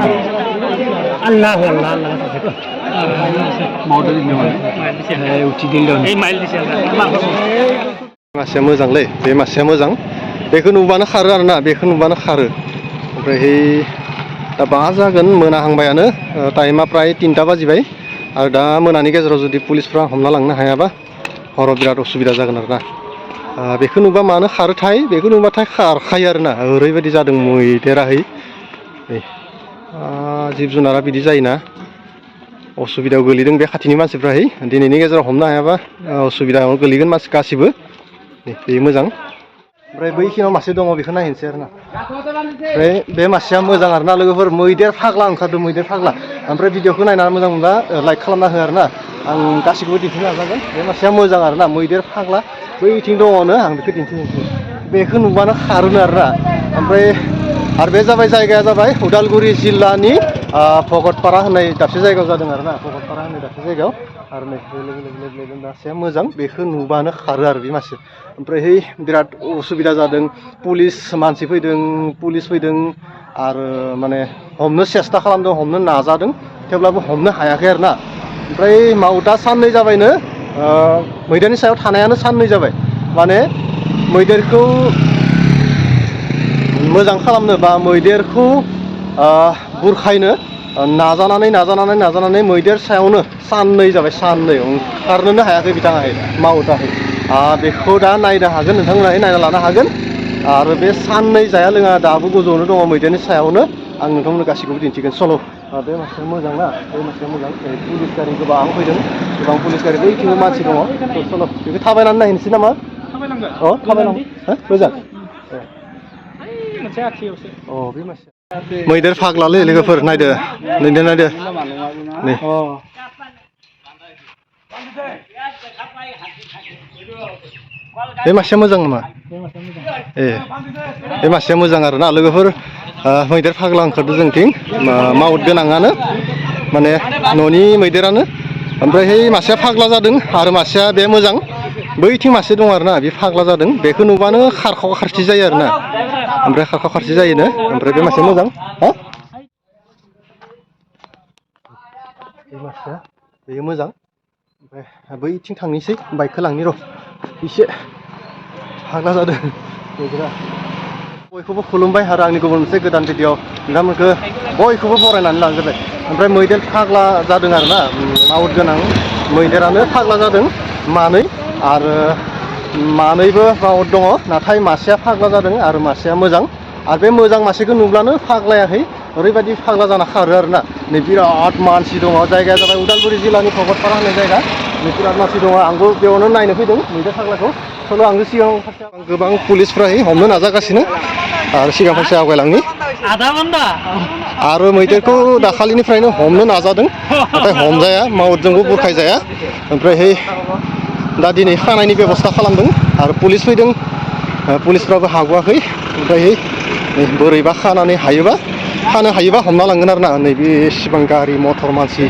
Allah Allah Allah mau dari mana? Uci dildon. Mail di sana. Masih मोजांलै बे मासेया मोजां बेखौ नुबानो खारो आरोना बेखौ नुबानो खारो ओमफ्राय दा बा जागोन मोनाहांबायानो टाइमा प्राय 3टा बाजिबाय आरो दा मोनानि गेजेराव जुदि पुलिसफ्रा हमना लांनो हायाबा हराव बिराद असुबिदा जागोन आरोना बेखौ नुबा मानो खारोथाय बेखौ नुबाथाय खारखायो आरोना ओरैबायदि जादों मैदेराहै जिब जुनारा बिदि जायोना असुबिदायाव गोलैदों बे खाथिनि मानसिफ्राहै दिनैनि गेजेराव हमनो हायाबा असुबिदायाव गोलैगोन मानसि गासिबो बे मोजां ओमफ्राय बैखिनाव मासे दङ बेखौ नायनोसै आरोना ओमफ्राय बे मासेया मोजां आरोना लोगोफोर मैदेर फाग्ला ओंखारदों मैदेर फाग्ला ओमफ्राय भिडिअखौ नायनानै मोजां मोनबा लाइक खालामना हो आरोना आं गासिखौबो दिन्थिनो नाजागोन बे मासेया मोजां आरोना मैदेर फाग्ला बैथिं दङनो आं बेखौ दिन्थिनोसै बेखौ नुबानो खारोनो आरोना ओमफ्राय आरो बे जाबाय जायगाया जाबाय उदालगुरि जिल्लानि भगतपारा होननाय दाबसे जायगायाव जादों आरोना भगतपारा होननाय दाबसे जायगायाव आरो नै लोगो मासेया मोजां बेखौ नुबानो खारो आरो बे मासे ओमफ्राय बिराद उसुबिदा जादों पुलिस मानसि फैदों पुलिस फैदों आरो माने हमनो सेस्था खालामदों हमनो नाजादों थेवब्लाबो हमनो हायाखै आरोना ओमफ्राय माउटा साननै जाबायनो मैदेरनि सायाव थानायानो साननै जाबाय माने मैदेरखौ मोजां खालामनो बा मैदेरखौ बुरखायनो नाजानानै मैदेर सायावनो साननै जाबाय साननै ओंखारनोनो हायाखै बिथाङाहाय माउटाहै बेखौ दा नायनो हागोन नोंथांमोनाहाय नायना लानो हागोन आरो बे साननै जाया लोङा दाबो गोजौआवनो दङ मैदेरनि सायावनो आं नोंथांमोननो गासैखौबो दिन्थिगोन सल' बे मासेया मोजां ना बे मासेया मोजां पुलिस गारि गोबां फैदों गोबां पुलिस गारि बैथिंबो मानसि दङ सल' बेखौ थाबायनानै नायनोसै नामा थाबायनांगौ मोजां बे मासे मैदेर फाग्लालै लोगोफोर नायदो नायदो नै बे मासेया मोजां नामा बे मासेया मोजां आरोना लोगोफोर मैदेर फाग्ला ओंखारदों जोंथिं माउट गोनाङानो माने न'नि मैदेरानो ओमफ्राय मासेया फाग्ला जादों आरो मासेया बे मोजां बैथिं मासे दं आरोना बे फाग्ला जादों बेखौ नुबानो खारखाव खारसि जायो आरोना ओमफ्राय खारखाव खारसि जायोनो ओमफ्राय बे मासेया मोजां बे मासेया बेयो मोजां ओमफ्राय बैथिं थांनोसै बाइकखौ लांनि र' एसे फाग्ला जादों मैदेरा बयखौबो खुलुमबाय आरो आंनि गुबुन मोनसे गोदान भिडिअ नोंथांमोनखौ बयखौबो बरायनानै लांजोबबाय ओमफ्राय मैदेर फाग्ला जादों आरोना माउट गोनां मैदेरानो फाग्ला जादों मानै आरो मानैबो माउट दङ नाथाय मासेया फाग्ला जादों आरो मासेया मोजां आरो बे मोजां मासेखौ नुब्लानो फाग्लायाहै ओरैबायदि फाग्ला जाना खारो आरोना नै बिराद मानसि दङ जायगाया जाबाय उदालगुरि जिल्लानि भगतपारा होननाय जायगा नै बिराद मानसि दङ आंबो बेयावनो नायनो फैदों मैदेर फाग्लाखौ सल' आंबो सिगां फारसे गोबां पुलिसफ्राहै हमनो नाजागासिनो आरो सिगां फारसे आवगायलांनि आरो मैदेरखौ दाखालिनिफ्रायनो हमनो नाजादों नाथाय हमजाया माउटजोंबो बुरखायजाया ओमफ्रायहाय दा दिनै खानायनि बेब'स्था खालामदों आरो पुलिस फैदों पुलिसफ्राबो हाग'वाखै ओमफ्रायहाय बोरैबा खानानै हायोबा हमना लांगोन आरोना नैबे एसेबां गारि मटर मानसि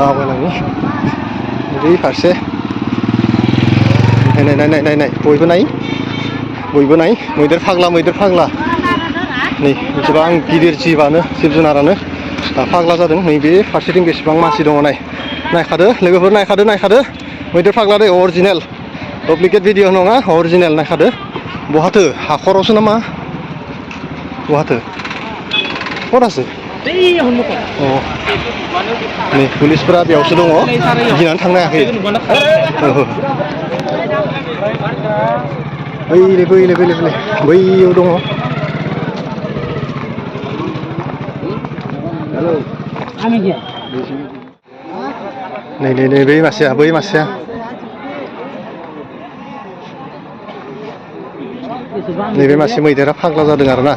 आवगायलांनि बै फारसे नाय बयबो नाय मैदेर फाग्ला नै बेसेबां गिदिर जिब जुनारानो फाग्ला जादों नैबे फारसेथिं बेसेबां मानसि दङ नायखादो लोगोफोर नायखादो मैदेर फाग्ला दै अरिजिनेल डुप्लिकेट भिडिअ नङा अरिजिनेल नायखादो बहाथो हाखरावसो नामा बहाथो खरासो नै पुलिसफोरा बेयावसो दङ गिनानै थांनो हायाखै बैयाव दङ नै बै मासेया नैबे मासे मैदेरा फाग्ला जादों आरोना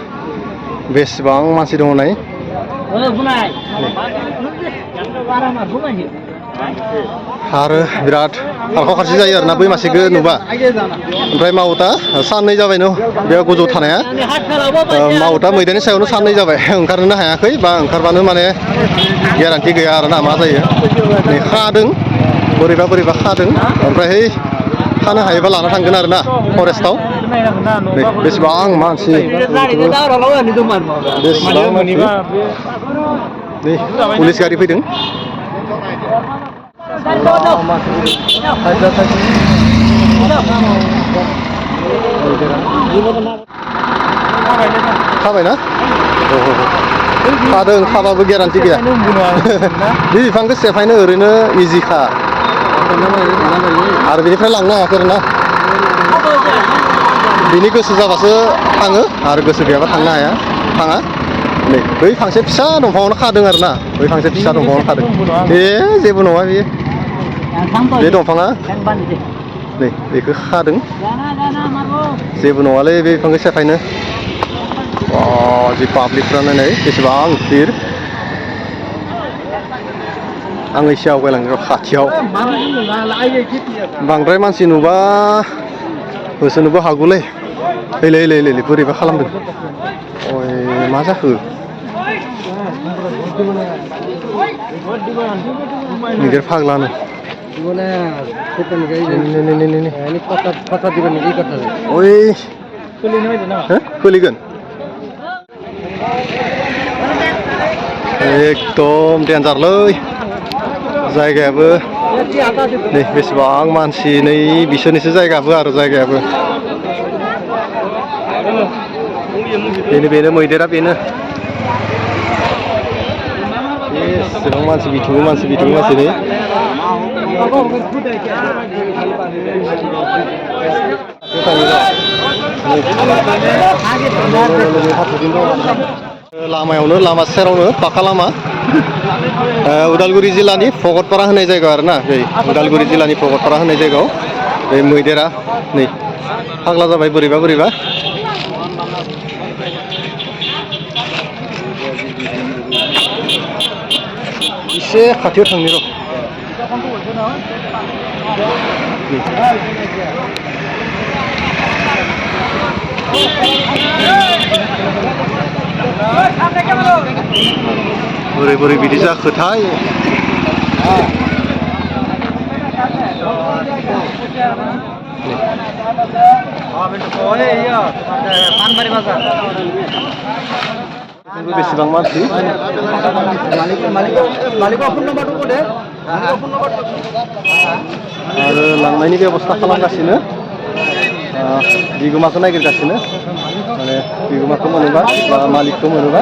बेसेबां मानसि दङ नाय आरो बिराद खारखाव खारसि जायो आरोना बै मासेखौ नुबा ओमफ्राय माउटा साननै जाबायनो बे गोजौ थानाया माउटा मैदेरनि सायावनो साननै जाबाय ओंखारनोनो हायाखै बा ओंखारबानो माने गेरान्टि गैया आरोना मा जायो नै खादों बोरैबा खादों ओमफ्रायहाय खानो हायोबा लाना थांगोन आरोना फरेस्टआव Nih, बेसेबां मानसि बेसेबां मानसि nih पुलिस गारि फैदों खाबायना खादों खाबाबो गेरान्टि गैया बे बिफांखौ सेफायनो ओरैनो इजिखा आरो बेनिफ्राय लांनो हायाखै आरोना बिनि गोसो जाबासो थाङो आरो गोसो गैयाबा थांनो हाया थाङा नै बै फांसे फिसा दंफाङावनो खादों आरोना बै फांसे फिसा दंफाङावनो खादों जेबो नङा बेयो बे दंफाङा नै बेखौ खादों जेबो नङालै बे बिफांखौ सेफायनो जि पाब्लिकफ्रानो नै बेसेबां भिर आं एसे आवगायलांगोन खाथियाव बांद्राय मानसि नुबा होसोनोबो हागौलै ओइलै बोरैबा खालामदों अय मा जाखो मैदेर फाग्लानो खोलिगोन एकदम डेन्जारलै जायगायाबो नै बेसेबां मानसि नै बिसोरनिसो जायगाबो आरो जायगायाबो बेनो मैदेरा बेनो एसेबां मानसि बिथिङो मानसि नै लामायावनो लामा सेरावनो पाका लामा उदालगुरि जिल्लानि भगतपारा होननाय जायगा आरोना बे उदालगुरि जिल्लानि भगतपारा होननाय जायगायाव बे मैदेरा नै फाग्ला जाबाय बोरैबा एसे खाथियाव थांनि र' बोरै बिदि जाखोथाय बेसेबां मानसि आरो लांनायनि बेबस्था खालामगासिनो बिगोमाखौ नागिरगासिनो माने बिगोमाखौ मोनोबा बा मालिकखौ मोनोबा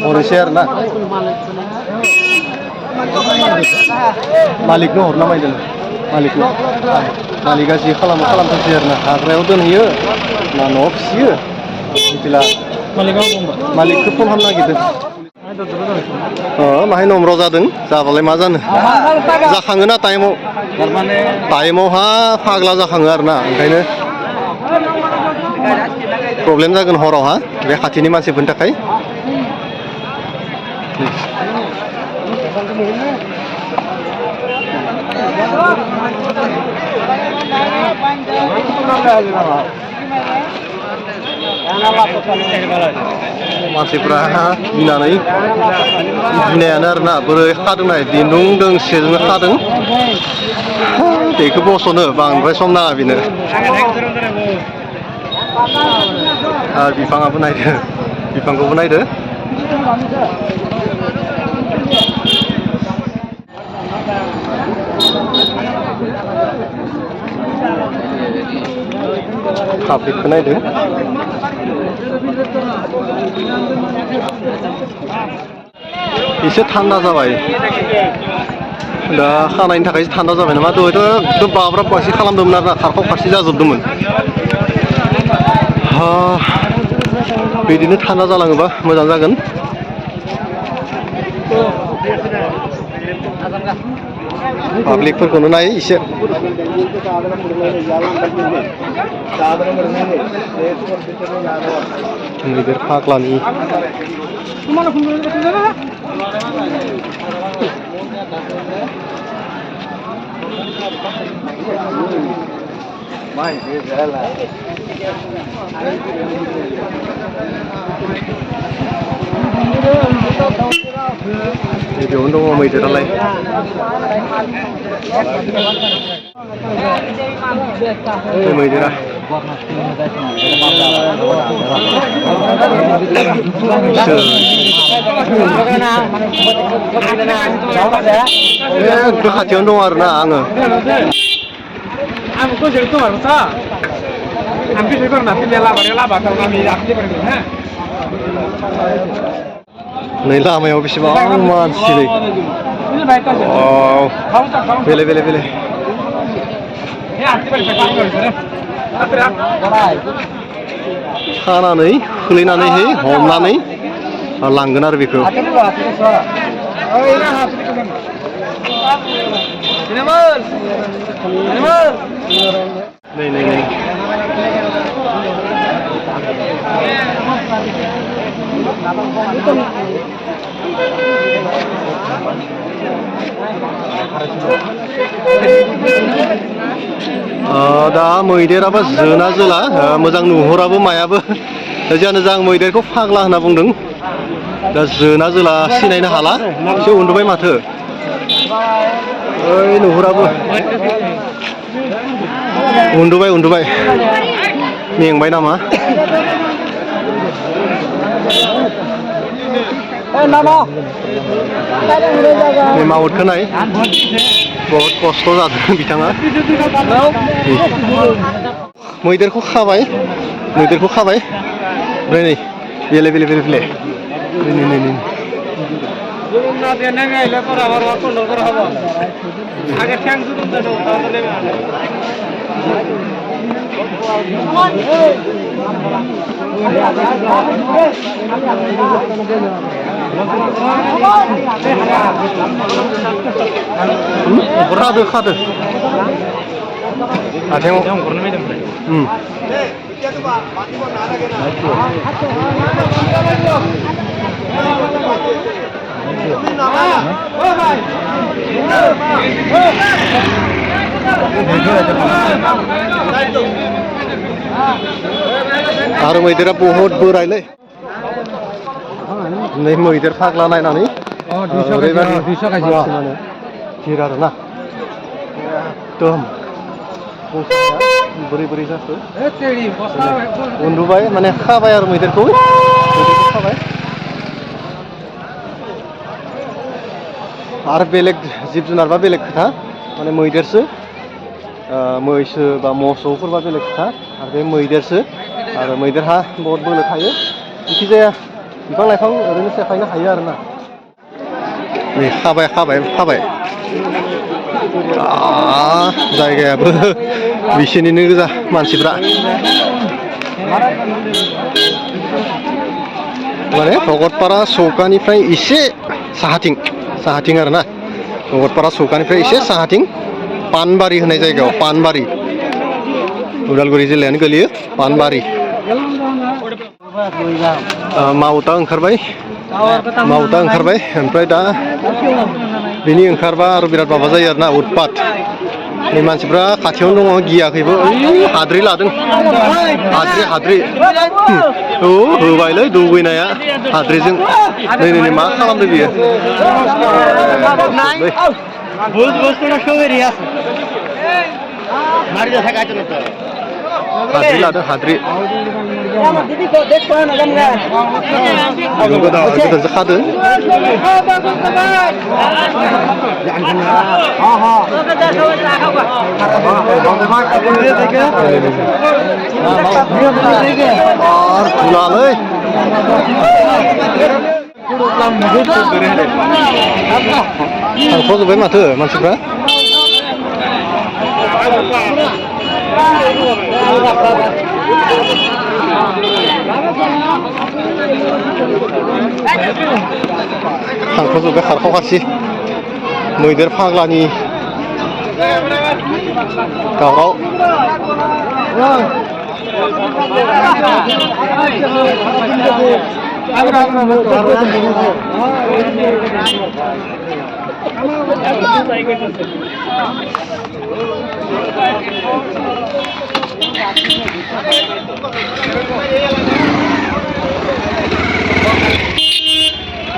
हरनोसै आरोना मालिकनो हरना मायदों मालिकआ जि खालामथोंसै आरोना हाग्रायाव दोनहैयो ना न'आव फिसियो मिथिला मालिकखौ फन खालामनो नागिरदों माहाय नम्र जादों जाबालाय मा जानो जाखाङोना टाइमावहा फाग्ला जाखाङो आरोना ओंखायनो प्रब्लेम जागोन हरावहा बे खाथिनि मानसिफोरनि थाखाय मानसिफ्रा गिनानै गिनायानो आरोना बोरै खादों नाय दिन्दुं दोंसेजोंनो खादों बेखौ बस'नो बांद्राय सम नाङा बेनो आरो बिफाङाबो नायदो बिफांखौबो नायदो पाब्लिकखौ नायदो एसे थान्दा जाबाय दा खानायनि थाखायसो थान्दा जाबाय नामा दहायथ' एकदम बाब्राब बासि खालामदोंमोन आरोना खारखाव खारसि जाजोबदोंमोन बिदिनो थान्दा जालाङोबा मोजां जागोन पाब्लिकफोरखौनो नाय एसे मैदेर फाग्लानि बेयावनो दङ मैदेरालाय बे मैदेरा एकदम खाथियावनो दं आरोना आङो नै लामायाव बेसेबां मानसि नै बेले बेले बेले खानानै खोलैनानैहाय हमनानै लांगोन आरो बेखौ नै नै नै दा मैदेराबो जोना जोला मोजां नुहुराबो मायाबो जियानो जा आं मैदेरखौ फाग्ला होनना बुंदों दा जोना जोला सिनायनो हाला एसे उन्दुबाय माथो ओइ नुहुराबो उन्दुबाय उन्दुबाय मेंबाय नामा बे माउदखौ नाय बहुत खस्थ' जादों बिथाङा मैदेरखौ खाबाय ओमफ्राय नै बेले बेले बेले बेले नै नै नै खादो आथिङाव आरो मैदेरा बहुत बोरायलै नै मैदेर फाग्ला नायनानै गिर आरोना एकदम बोरै बोरै जाखो उन्दुबाय माने खाबाय आरो मैदेरखौ खाबाय आरो बेलेग जिब जुनारबा बेलेग खोथा माने मैदेरसो मैसो बा मोसौफोरबा बेलेग खोथा आरो बे मैदेरसो आरो मैदेरहा बहुत बोलो थायो जेखि जाया बिफां लाइफां ओरैनो सेफायनो हायो आरोना नै खाबाय खाबाय खाबाय जायगायाबो बिसोरनिनो गोजा मानसिफ्रा माने भगतपारा चौकानिफ्राय एसे साहाथिं आरोना भगतपारा चौकानिफ्राय एसे साहाथिं पानबारि होननाय जायगायाव पानबारि उदालगुरि जिल्लायानो गोलैयो पानबारि माउता ओंखारबाय ओमफ्राय दा बिनि ओंखारबा आरो बिराद माबा जायो आरोना उत्पात नै मानसिफ्रा खाथियावनो दङ गियाखैबो हाद्रि लादों हाद्रि औ होबायलै दुगैनाया हाद्रिजों नै मा खालामदों बियो हाद्रि लादों हाद्रि गोदानसो खादो फुलालै थांथ'जोब्बाय माथो मानसिफ्रा थांथ'जोब्बाय खारखाव खारसि मैदेर फाग्लानि दावराव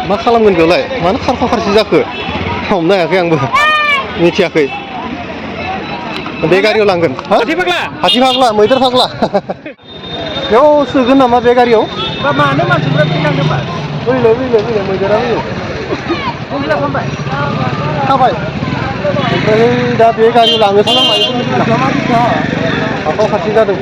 मा खालामगोन बेयावलाय मानो खारखा खारसि जाखो हमनो हायाखै आंबो मिथियाखै बे गारियाव लांगोन हा हाथी फाग्ला हाथी फाग्ला मैदेर फाग्ला बेयाव सोगोन नामा बे गारियाव बा मानो मानसिफ्रा फैनांगौ बा फैलाय मैदेरा फैयो फैला खालामबाय खाबाय ओमफ्राय दा बे गारियाव लांनो साना मायो हाखर खाथि जादों